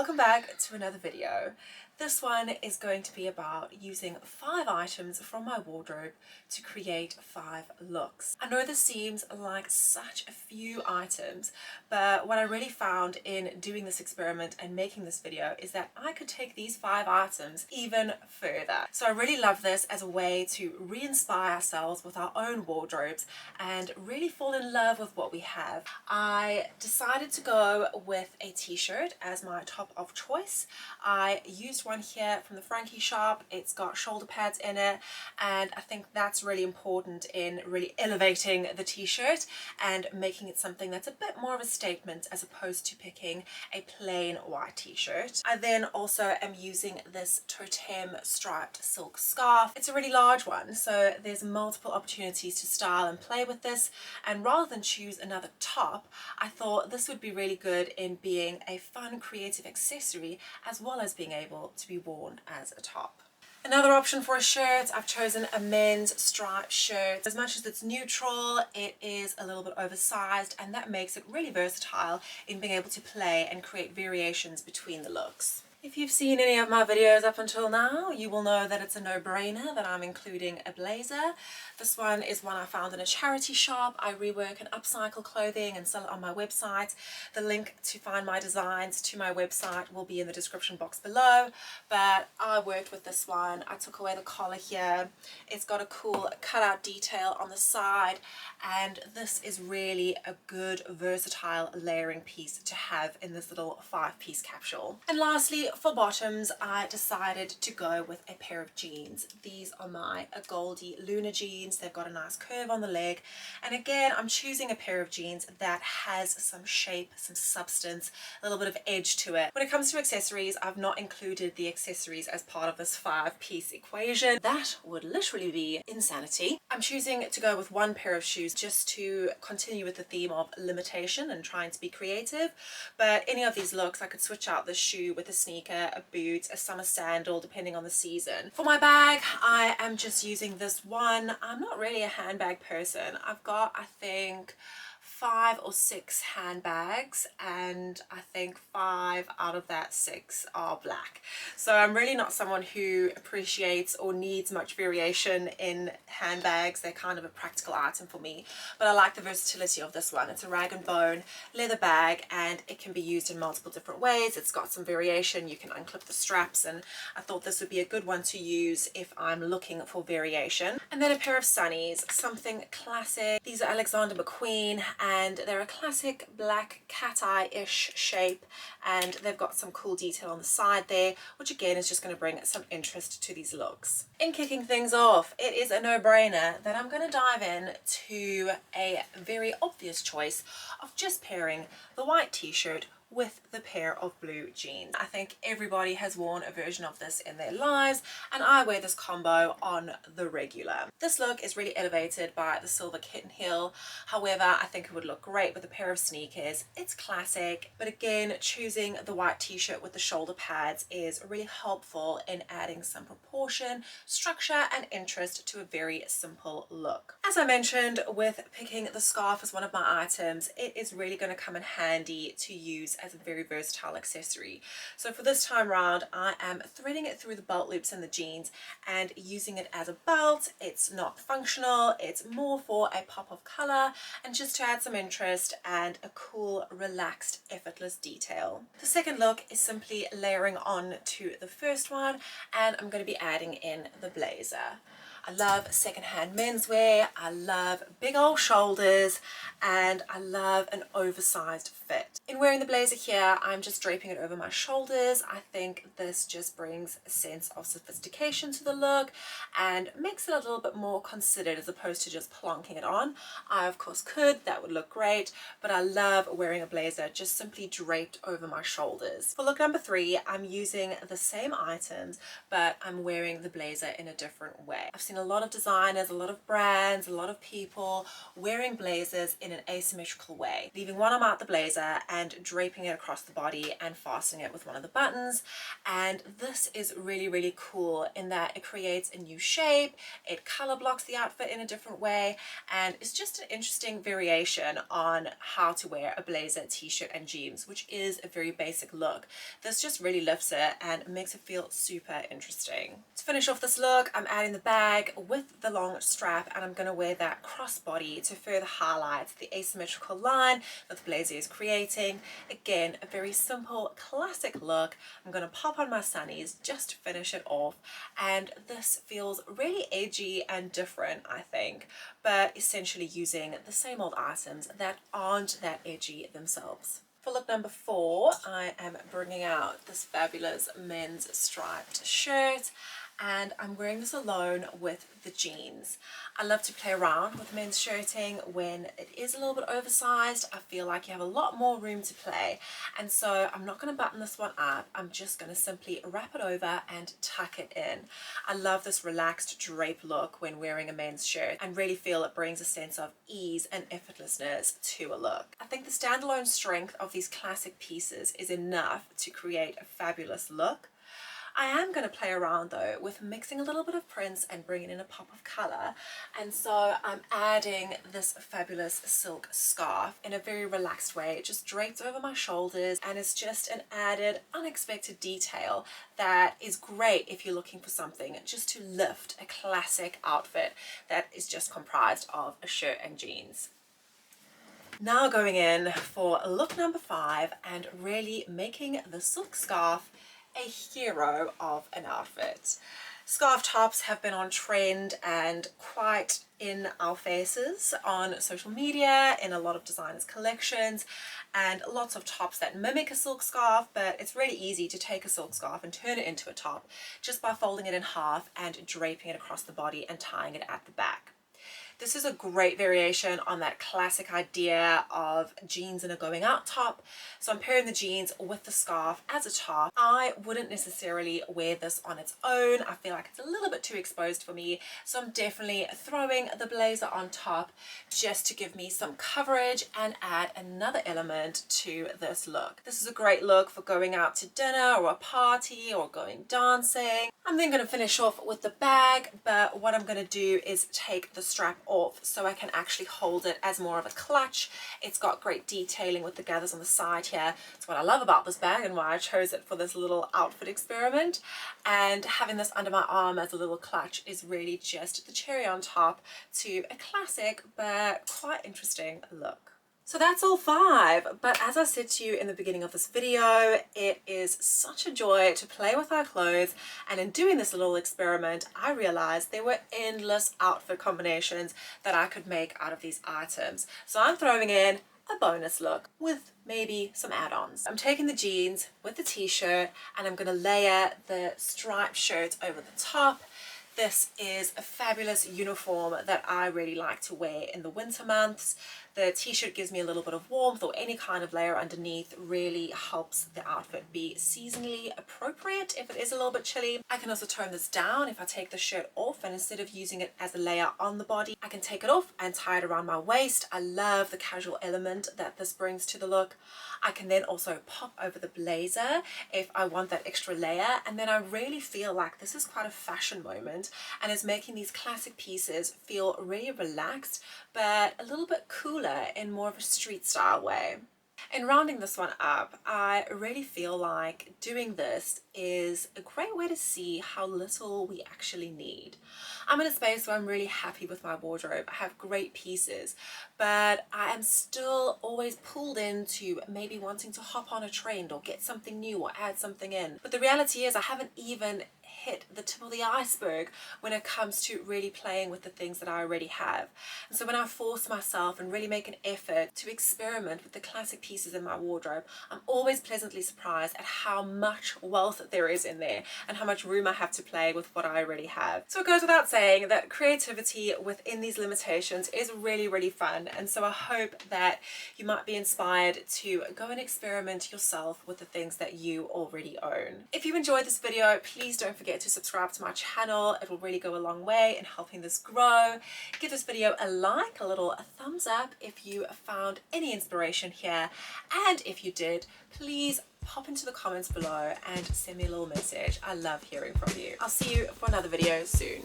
Welcome back to another video. This one is going to be about using 5 items from my wardrobe to create 5 looks. I know this seems like such a few items, but what I really found in doing this experiment and making this video is that I could take these 5 items even further. So I really love this as a way to re-inspire ourselves with our own wardrobes and really fall in love with what we have. I decided to go with a t-shirt as my top of choice. I used one here from the Frankie shop. It's got shoulder pads in it, and I think that's really important in really elevating the t-shirt and making it something that's a bit more of a statement as opposed to picking a plain white t-shirt. I then also am using this totem striped silk scarf. It's a really large one, so there's multiple opportunities to style and play with this, and rather than choose another top, I thought this would be really good in being a fun creative accessory as well as being able to be worn as a top. Another option for a shirt, I've chosen a men's striped shirt. As much as it's neutral, it is a little bit oversized, and that makes it really versatile in being able to play and create variations between the looks. If you've seen any of my videos up until now, you will know that it's a no-brainer that I'm including a blazer. This one is one I found in a charity shop. I rework and upcycle clothing and sell it on my website. The link to find my designs to my website will be in the description box below, but I worked with this one. I took away the collar here. It's got a cool cutout detail on the side, and this is really a good versatile layering piece to have in this little 5-piece capsule. And lastly, for bottoms, I decided to go with a pair of jeans. These are my Goldie Luna jeans. They've got a nice curve on the leg, and again, I'm choosing a pair of jeans that has some shape, some substance, a little bit of edge to it. When it comes to accessories, I've not included the accessories as part of this 5-piece equation. That would literally be insanity. I'm choosing to go with one pair of shoes just to continue with the theme of limitation and trying to be creative, but any of these looks, I could switch out the shoe with a sneaker, a boot, a summer sandal, depending on the season. For my bag, I am just using this one. I'm not really a handbag person. I've got, I think, 5 or 6 handbags, and I think 5 out of that 6 are black. So I'm really not someone who appreciates or needs much variation in handbags. They're kind of a practical item for me, but I like the versatility of this one. It's a rag and bone leather bag, and it can be used in multiple different ways. It's got some variation. You can unclip the straps, and I thought this would be a good one to use if I'm looking for variation. And then a pair of sunnies, something classic. These are Alexander McQueen, and they're a classic black cat eye-ish shape, and they've got some cool detail on the side there, which again is just going to bring some interest to these looks. In kicking things off, it is a no-brainer that I'm going to dive in to a very obvious choice of just pairing the white t-shirt with the pair of blue jeans. I think everybody has worn a version of this in their lives, and I wear this combo on the regular. This look is really elevated by the silver kitten heel. However, I think it would look great with a pair of sneakers. It's classic, but again, choosing the white t-shirt with the shoulder pads is really helpful in adding some proportion, structure, and interest to a very simple look. As I mentioned, with picking the scarf as one of my items, it is really going to come in handy to use as a very versatile accessory. So for this time round, I am threading it through the belt loops in the jeans and using it as a belt. It's not functional, it's more for a pop of color and just to add some interest and a cool, relaxed, effortless detail. The second look is simply layering on to the first one, and I'm going to be adding in the blazer. I love secondhand menswear, I love big old shoulders, and I love an oversized fit. In wearing the blazer here, I'm just draping it over my shoulders. I think this just brings a sense of sophistication to the look and makes it a little bit more considered as opposed to just plonking it on. I of course could, that would look great, but I love wearing a blazer just simply draped over my shoulders. For look number 3, I'm using the same items, but I'm wearing the blazer in a different way. I've seen a lot of designers, a lot of brands, a lot of people wearing blazers in an asymmetrical way, leaving one arm out the blazer and draping it across the body and fastening it with one of the buttons. And this is really cool in that it creates a new shape, it color blocks the outfit in a different way, and it's just an interesting variation on how to wear a blazer, t-shirt and jeans, which is a very basic look. This just really lifts it and makes it feel super interesting. To finish off this look, I'm adding the bag with the long strap, and I'm going to wear that crossbody to further highlight the asymmetrical line that the blazer is creating. Again, a very simple classic look. I'm going to pop on my sunnies just to finish it off, and this feels really edgy and different, I think, but essentially using the same old items that aren't that edgy themselves. For look number 4, I am bringing out this fabulous men's striped shirt, and I'm wearing this alone with the jeans. I love to play around with men's shirting when it is a little bit oversized. I feel like you have a lot more room to play, and so I'm not going to button this one up. I'm just going to simply wrap it over and tuck it in. I love this relaxed drape look when wearing a men's shirt and really feel it brings a sense of ease and effortlessness to a look. I think the standalone strength of these classic pieces is enough to create a fabulous look. I am going to play around though with mixing a little bit of prints and bringing in a pop of color, and so I'm adding this fabulous silk scarf in a very relaxed way. It just drapes over my shoulders and it's just an added unexpected detail that is great if you're looking for something just to lift a classic outfit that is just comprised of a shirt and jeans. Now going in for look number 5 and really making the silk scarf a hero of an outfit. Scarf tops have been on trend and quite in our faces on social media, in a lot of designers' collections, and lots of tops that mimic a silk scarf, but it's really easy to take a silk scarf and turn it into a top just by folding it in half and draping it across the body and tying it at the back. This is a great variation on that classic idea of jeans in a going out top. So I'm pairing the jeans with the scarf as a top. I wouldn't necessarily wear this on its own. I feel like it's a little bit too exposed for me. So I'm definitely throwing the blazer on top just to give me some coverage and add another element to this look. This is a great look for going out to dinner or a party or going dancing. I'm then going to finish off with the bag, but what I'm going to do is take the strap off so I can actually hold it as more of a clutch. It's got great detailing with the gathers on the side here. It's what I love about this bag and why I chose it for this little outfit experiment. And having this under my arm as a little clutch is really just the cherry on top to a classic but quite interesting look. So that's all 5, but as I said to you in the beginning of this video, it is such a joy to play with our clothes, and in doing this little experiment I realized there were endless outfit combinations that I could make out of these items. So I'm throwing in a bonus look with maybe some add-ons. I'm taking the jeans with the t-shirt and I'm going to layer the striped shirt over the top. This is a fabulous uniform that I really like to wear in the winter months. The t-shirt gives me a little bit of warmth, or any kind of layer underneath really helps the outfit be seasonally appropriate if it is a little bit chilly. I can also tone this down if I take the shirt off, and instead of using it as a layer on the body, I can take it off and tie it around my waist. I love the casual element that this brings to the look. I can then also pop over the blazer if I want that extra layer, and then I really feel like this is quite a fashion moment and is making these classic pieces feel really relaxed but a little bit cooler in more of a street style way. In rounding this one up, I really feel like doing this is a great way to see how little we actually need. I'm in a space where I'm really happy with my wardrobe. I have great pieces, but I am still always pulled into maybe wanting to hop on a trend or get something new or add something in. But the reality is I haven't even hit the tip of the iceberg when it comes to really playing with the things that I already have. And so when I force myself and really make an effort to experiment with the classic pieces in my wardrobe, I'm always pleasantly surprised at how much wealth there is in there and how much room I have to play with what I already have. So it goes without saying that creativity within these limitations is really fun, and so I hope that you might be inspired to go and experiment yourself with the things that you already own. If you enjoyed this video, please don't forget forget to subscribe to my channel. It will really go a long way in helping this grow. Give this video a like, a little thumbs up if you found any inspiration here. And if you did, please pop into the comments below and send me a little message. I love hearing from you. I'll see you for another video soon.